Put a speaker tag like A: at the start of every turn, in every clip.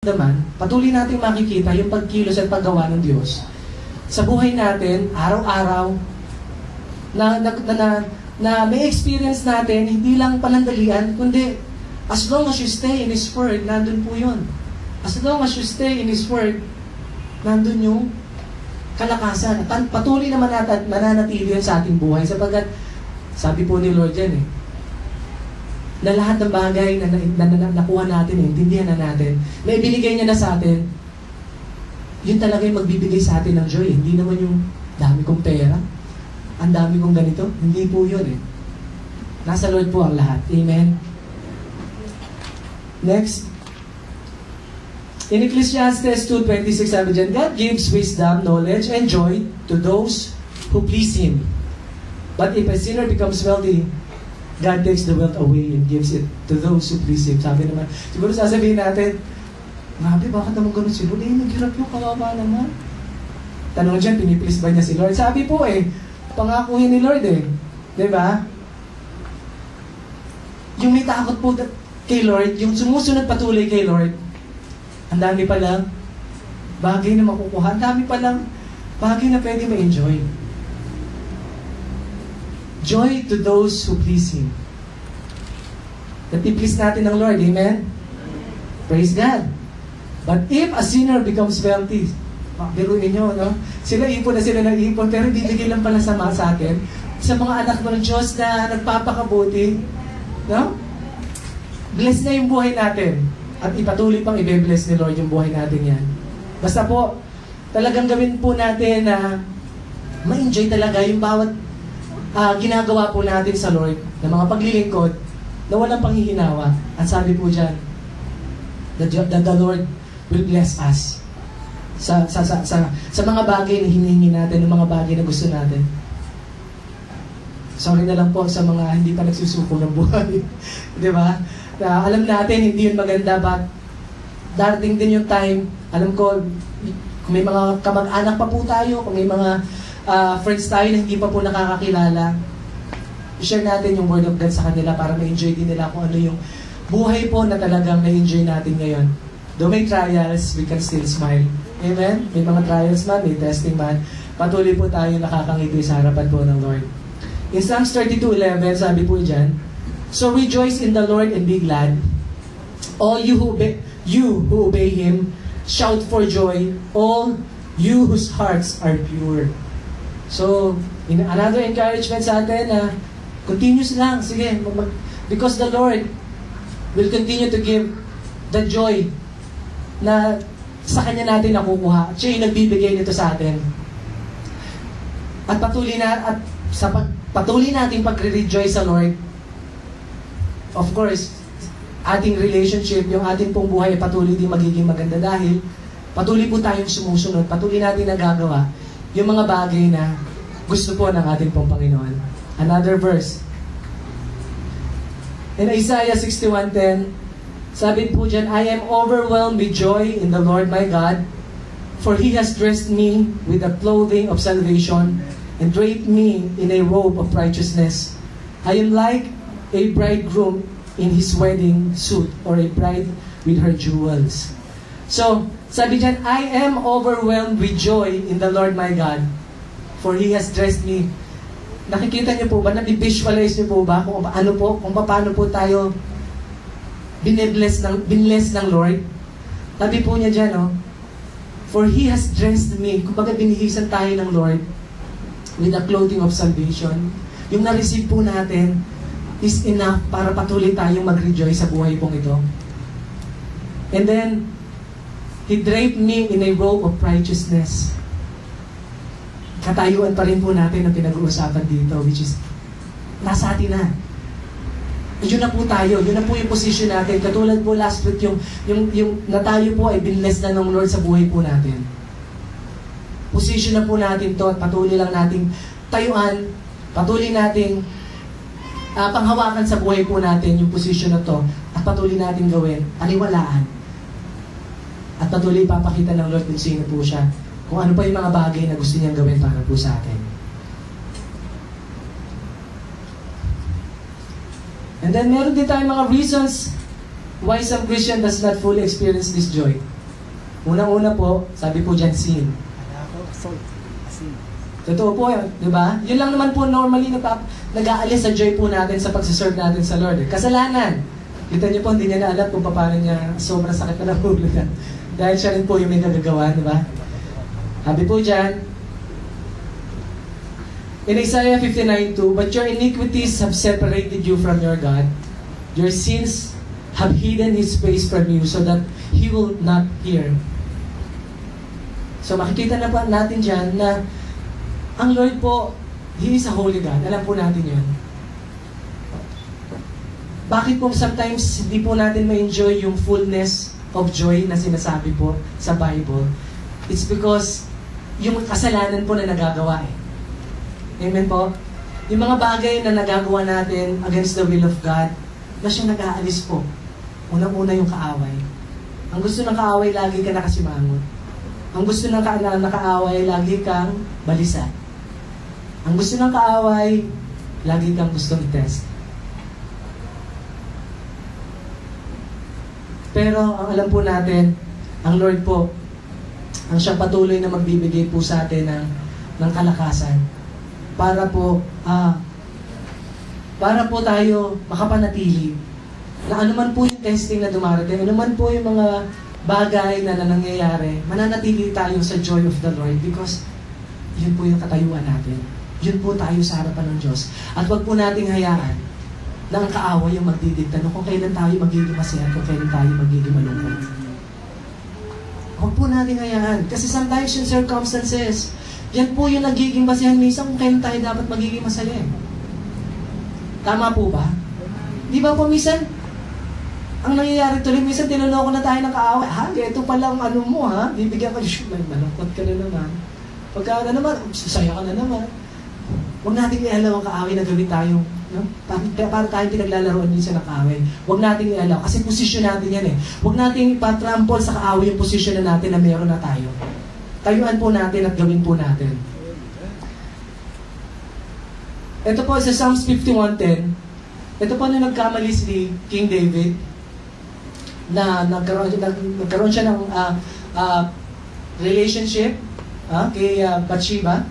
A: naman, patuloy nating makikita yung pagkilos at paggawa ng Diyos sa buhay natin, araw-araw, na may experience natin, hindi lang panandalian, kundi as long as you stay in His Word, nandun po yun. As long as you stay in His Word, nandun yung kalakasan. Patuloy naman natin mananatili yun sa ating buhay, sapagkat sabi po ni Lord yan na lahat ng bagay na nakuha natin, intindihan na natin, na ibinigay niya na sa atin, yun talaga yung magbibigay sa atin ng joy. Hindi naman yung dami kong pera, ang dami kong ganito. Hindi po yun Nasa Lord po ang lahat. Amen? Next. In Ecclesiastes 2:26, sabi dyan, God gives wisdom, knowledge, and joy to those who please Him. But if a sinner becomes wealthy, God takes the wealth away and gives it to those who please Him. Sabi naman, siguro sasabihin natin, grabe, bakit naman ganun si Lord? Naghirap yung kawawa naman. Tanong dyan, piniplease ba niya si Lord? Sabi po pangakuhin ni Lord Diba? Yung may takot po kay Lord, yung sumusunod patuloy kay Lord, ang dami palang bagay na makukuha. Ang dami palang bagay na pwede ma-enjoy. Joy to those who please Him. Nati-please natin ng Lord. Amen? Praise God. But if a sinner becomes wealthy, biruin nyo, no? Sila ipon na sila ng ipon, pero bibigay lang pala sa atin, sa mga anak ng Diyos na nagpapakabuti, no? Bless na yung buhay natin. At ipatuloy pang i-bless ni Lord yung buhay natin yan. Basta po, talagang gawin po natin na ma-enjoy talaga yung bawat ginagawa po natin sa Lord na mga paglilingkod na walang panghihinawa. At sabi po dyan, that the Lord will bless us sa mga bagay na hinihingi natin, ng mga bagay na gusto natin. Sorry na lang po sa mga hindi pa nagsusuko ng buhay. Di ba? Alam natin, hindi yun maganda, but darating din yung time, alam ko, kung may mga kamag-anak pa po tayo, kung may mga friends tayo na hindi pa po nakakakilala, i-share natin yung Word of God sa kanila para ma-enjoy din nila kung ano yung buhay po na talagang na-enjoy natin ngayon. Though may trials, we can still smile. Amen? May mga trials man, may testing man, patuloy po tayo nakakangiti sa harapan po ng Lord. In Psalms 32:11, sabi po dyan, so rejoice in the Lord and be glad. All you who obey Him, shout for joy. All you whose hearts are pure. So, another encouragement sa atin na continuous lang, sige, because the Lord will continue to give the joy na sa Kanya natin nakukuha. Siya yung nagbibigay nito sa atin. At patuloy natin pagre-rejoice sa Lord, of course, ating relationship, yung ating pong buhay patuloy din magiging maganda dahil patuloy po tayong sumusunod, patuloy natin nagagawa yung mga bagay na gusto po ng ating pong Panginoon. Another verse. In Isaiah 61:10, sabi po dyan, I am overwhelmed with joy in the Lord my God, for He has dressed me with the clothing of salvation and draped me in a robe of righteousness. I am like a bridegroom in his wedding suit, or a bride with her jewels. So, sabi dyan, I am overwhelmed with joy in the Lord my God, for He has dressed me. Nakikita niyo po ba, na-visualize niyo po ba kung paano po tayo binbless ng Lord? Sabi po niya dyan, for He has dressed me. Kumbaga binihisan tayo ng Lord with the clothing of salvation. Yung na-receive po natin is enough para patuloy tayong mag-rejoice sa buhay pong ito. And then, He draped me in a robe of righteousness. Katayuan pa rin po natin ang pinag-uusapan dito, which is, nasa atin na. Yun na po tayo, yun na po yung position natin. Katulad po last week, yung na tayo po ay binless na ng Lord sa buhay po natin. Position na po natin to at patuloy lang nating tayuan, patuloy nating panghawakan sa buhay po natin yung position na to at patuloy nating gawin, aliwalaan. At patuloy papakita ng Lord kung sino po siya. Kung ano pa yung mga bagay na gusto niyang gawin para po sa atin. And then meron din tayong mga reasons Why some Christian does not fully experience this joy? Unang-una po, sabi po dyan, sin. Totoo po yun, di ba? Yun lang naman po normally nag-aalis sa joy po natin sa pagsiserve natin sa Lord. Kasalanan. Kita niyo po, hindi niya na alam kung paano niya sobrang sakit na ng ulo niya. Dahil siya rin po yung may nagagawa, di ba? Sabi po dyan, in Isaiah 59:2, but your iniquities have separated you from your God. Your sins have hidden His face from you so that He will not hear. So makikita na po natin dyan na ang Lord po, He is a holy God. Alam po natin yun. Bakit po sometimes hindi po natin ma-enjoy yung fullness of joy na sinasabi po sa Bible? It's because yung kasalanan po na nagagawa eh. Amen po? Yung mga bagay na nagagawa natin against the will of God, na siya nag-aalis po. Unang-una yung kaaway. Ang gusto ng kaaway, lagi ka nakasimangot. Ang gusto ng nakaaway, lagi kang balisa. Ang gusto ng kaaway, lagi kang gustong i-test. Pero ang alam po natin, ang Lord po, ang siyang patuloy na magbibigay po sa atin ng kalakasan para po tayo makapanatili na anuman po yung testing na dumarating, anuman po yung mga bagay na nangyayari, mananatili tayo sa joy of the Lord because yun po yung katayuan natin. Yun po tayo sa harapan ng Diyos. At wag po nating hayaan na ang kaaway yung magdidikta kung kailan tayo magiging masaya, kung kailan tayo magiging malungkot. Huwag po natin hayaan. Kasi sometimes yung circumstances, yan po yung nagiging basihan minsan kung kailan tayo dapat magiging masaya. Tama po ba? Di ba po minsan, ang nangyayari tuloy, minsan tinuloko na tayo ng kaaway. Ha? Ito pala ang ano mo ha? Bibigyan ka, may malungkot ka na naman. Pagka na naman, sasaya ka na naman. Huwag natin iaalaw ang kaaway na gawin tayo. No? Para tayo pinaglalaroan din sa kaaway. Huwag natin iaalaw. Kasi posisyon natin yan eh. Huwag natin ipatrample sa kaaway yung posisyon na natin na meron na tayo. Tayuan po natin at gawin po natin. Ito po sa Psalms 51:10. Ito po na nagkamali si King David na nagkaroon siya ng relationship kay Bathsheba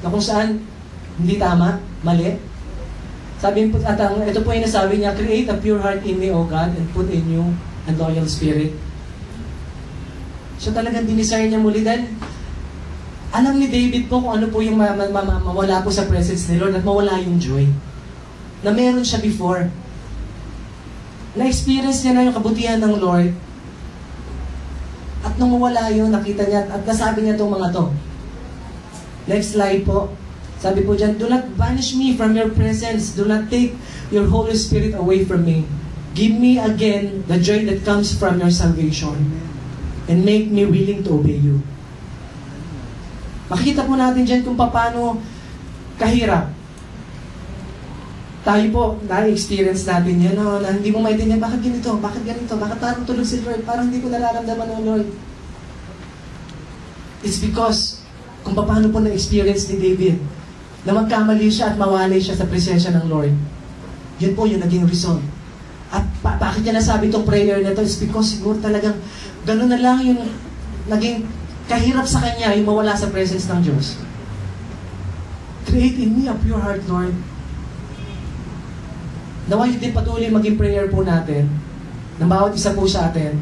A: na kung saan hindi tama, mali. Sabi po, ito po yung nasabi niya, create a pure heart in me, O God, and put in you a loyal spirit. So talagang dinesire niya muli dahil alam ni David po kung ano po yung mawala po sa presence ni Lord at mawala yung joy. Na meron siya before. Na-experience niya na yung kabutihan ng Lord. At nung mawala yun, nakita niya at nasabi niya itong mga to. Next slide po. Sabi po dyan, do not banish me from your presence. Do not take your Holy Spirit away from me. Give me again the joy that comes from your salvation. And make me willing to obey you. Makikita po natin dyan kung paano kahirap. Tayo po, na-experience natin yan, no? Na hindi mo maintindihan, bakit ganito, bakit ganito, bakit parang tulog si Lord, parang hindi ko nararamdaman ng Lord. It's because kung paano po na-experience ni David na magkamali siya at mawalay siya sa presensya ng Lord. Yun po yung naging result. At bakit niya nasabi itong prayer na ito is because siguro talagang gano'n na lang yung naging kahirap sa kanya yung mawala sa presence ng Diyos. Create in me a pure heart, Lord. Naway din patuloy maging prayer po natin ng bawat isa po sa atin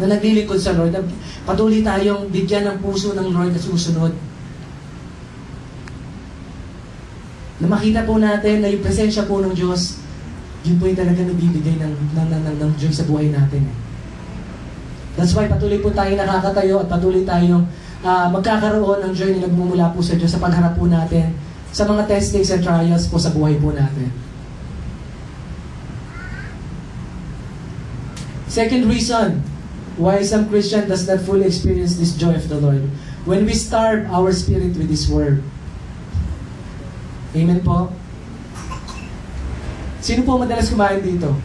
A: na naglilingkod sa Lord. Patuloy tayong bigyan ng puso ng Lord na susunod. Na makita po natin na yung presensya po ng Diyos, yun po yung talaga nagbibigay ng joy sa buhay natin. That's why patuloy po tayo nakakatayo at patuloy tayong magkakaroon ng joy na nagmumula po sa Diyos sa pagharap po natin sa mga testings and trials po sa buhay po natin. Second reason why some Christian does not fully experience this joy of the Lord. When we starve our spirit with His Word. Amen po? Sino po madalas kumain dito?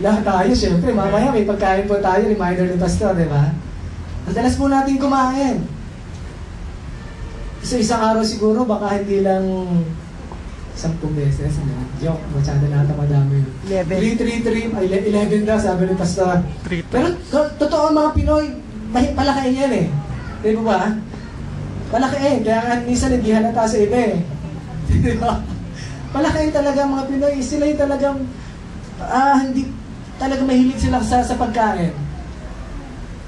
A: Lahat tayo, syempre. Mamaya may pagkain po tayo, reminder ni Pastor, di ba? Madalas po natin kumain. Sa isang araw siguro, baka hindi lang 10 beses. Joke, masyado na ata madami yun. 3, 11 daw, sabi ni Pastor. Pero totoo mga Pinoy, palaki yan eh. Di ba? Palaki kaya nga minsan hindi halata sa iba eh. Di ba? Palaki talaga mga Pinoy, sila yung talagang, hindi talaga mahilig sila sa pagkain.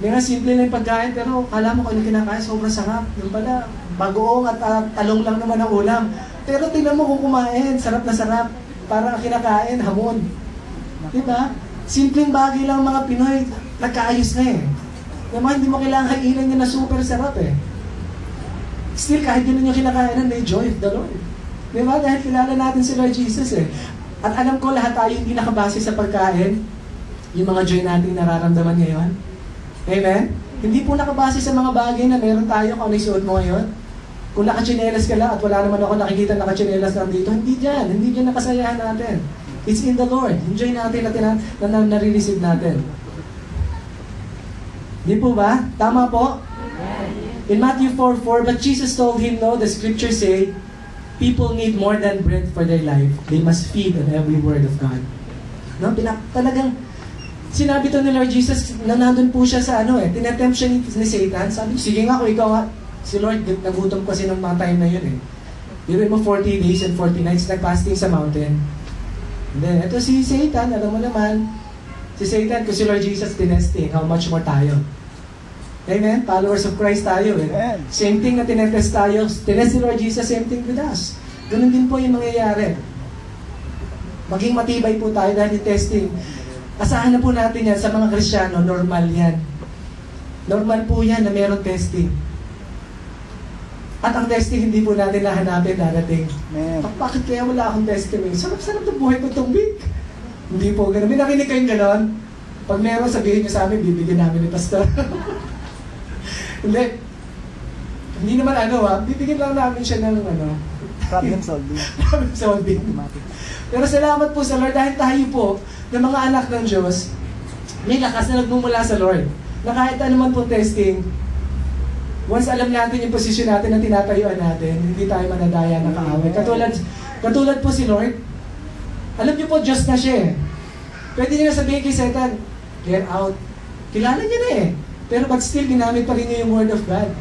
A: Hindi nga, simple na yung pagkain, pero alam mo kung ano kinakain, sobrang sarap. Yung pala, bagoong at talong lang naman ang ulam. Pero tingnan mo kung kumain, sarap na sarap. Parang kinakain, hamon. Diba? Simpleng bagay lang mga Pinoy, nagkaayos na eh. Yung mga hindi mo kailangan kainan nyo na super sarap eh. Still, kahit yun yung kinakainan, may joy of the Lord. Diba? Dahil kilala natin si Lord Jesus eh. At alam ko lahat tayo hindi nakabase sa pagkain, yung mga joy natin nararamdaman ngayon. Amen? Hindi po nakabase sa mga bagay na meron tayo kung ano yung suot mo ngayon. Kung nakachinelas ka lang at wala naman ako nakikita nakachinelas lang dito, hindi dyan nakasayahan natin. It's in the Lord. Enjoy natin na nare-receive natin. Di po ba? Tama po? In Matthew 4:4, but Jesus told him, no, the scriptures say, people need more than bread for their life. They must feed on every word of God. No, talagang sinabi to ni Lord Jesus na nandun po siya sa tinetempt siya ni Satan. Sabi, sige nga kung ikaw nga, si Lord, nagutom kasi ng mga time na yun eh. Biruin mo 40 days and 40 nights nag-fasting sa mountain. And then, ito si Satan, alam mo naman, si Satan, kung si Lord Jesus tinesting, how much more tayo? Amen? Followers of Christ tayo eh. Same thing na tinetest tayo, tinest si Lord Jesus, same thing with us. Ganun din po yung mangyayari. Maging matibay po tayo dahil yung testing. Asahan na po natin yan sa mga Kristiyano, normal yan. Normal po yan na meron testing. At ang testing hindi po natin nahanapin darating. Bakit kaya wala akong testing? Sarap-sarap ng buhay ko itong week. Hindi po gano'n. May nakinig kayong gano'n? Pag meron, sabihin nyo sa amin, bibigyan namin ni Pastor. Hindi. Hindi naman bibigyan lang namin siya ng
B: problem solving.
A: Problem solving. Pero salamat po sa Lord dahil tayo po, ng mga anak ng Diyos, may lakas na nagmumula sa Lord. Na kahit anuman po testing, once alam natin yung posisyon natin na tinatayuan natin, hindi tayo manadaya ng kaaway. Katulad po si Lord, alam niyo po, Diyos na siya eh. Pwede niya sabihin kay Satan, get out. Kilala niya na eh. Pero but still, ginamit pa rin niya yung word of God.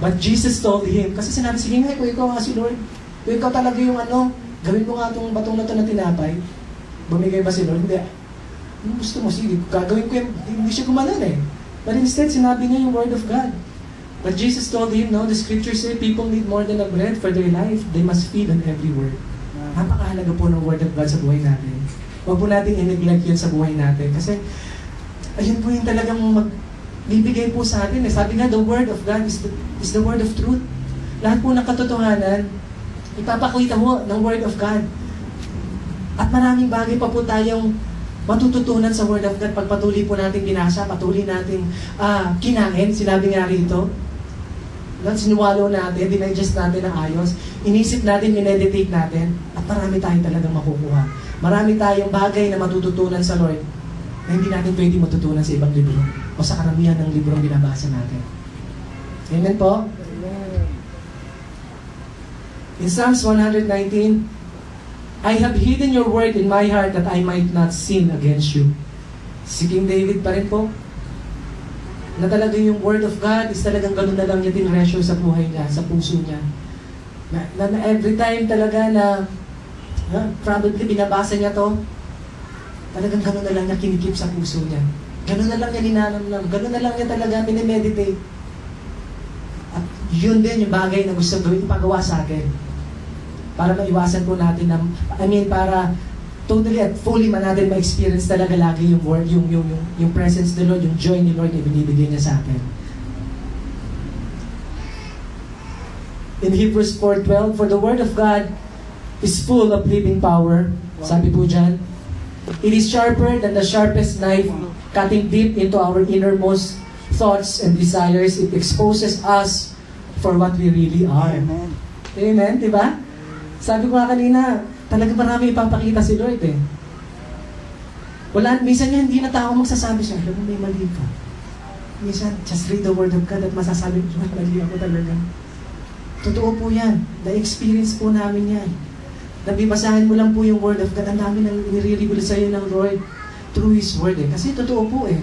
A: But Jesus told him, kasi sinabi, sige nga, kung ikaw nga si Lord, kung ikaw talaga yung gawin mo nga itong batong na ito na tinapay, bumigay ba si Lord? Hindi. Ano gusto mo? Sige, gagawin ko yung, hindi siya gumanon eh. But instead, sinabi niya yung word of God. But Jesus told him, no, the scriptures say, people need more than a bread for their life. They must feed on every word. Napakahalaga po ng word of God sa buhay natin. Huwag po natin i-neglect yun sa buhay natin. Kasi, ayun po yung talagang bibigay po sa atin. Sabi nga, the word of God is the word of truth. Lahat po ng katotohanan, ipapakita mo ng word of God. At maraming bagay pa po tayong matututunan sa word of God pag patuloy po natin binasa, patuloy natin kinain, sinabi nga rito. Sinuwalo natin, dinigest natin ng ayos, inisip natin, mineditate natin, at marami tayong talagang makukuha. Marami tayong bagay na matututunan sa Lord na hindi natin pwede matutunan sa ibang libro o sa karamihan ng librong binabasa natin. Amen po? In Psalms 119, I have hidden your word in my heart that I might not sin against you. Si King David pa rin po, na talagang yung word of God is talagang ganun na lang niya tinreasure sa buhay niya, sa puso niya. Na every time talaga na probably binabasa niya to, talagang ganun na lang niya kinikip sa puso niya. Ganun na lang niya ninanamnam, ganun na lang niya talaga minimeditate. At yun din yung bagay na gusto gawin, ipagawa sa atin. Para maiwasan po natin na, para totally at fully man natin ma-experience talaga lagi yung word, yung presence ni Lord, yung joy ni Lord na binibigay niya sa atin. In Hebrews 4:12, for the word of God is full of living power. Sabi po dyan, it is sharper than the sharpest knife, cutting deep into our innermost thoughts and desires. It exposes us for what we really are.
B: Amen.
A: Amen, di ba? Sabi ko nga kanina, talagang marami ipapakita si Lord eh. Minsan niya hindi na tao magsasabi siya, alam mo may mali ka. Minsan, just read the word of God at masasabi ko, mali ako talaga. Totoo po yan. The experience po namin yan. nabibasahan mo lang po yung Word of God, ang dami nang nire-reveal sa'yo ng Lord through His Word eh. Kasi totoo po eh.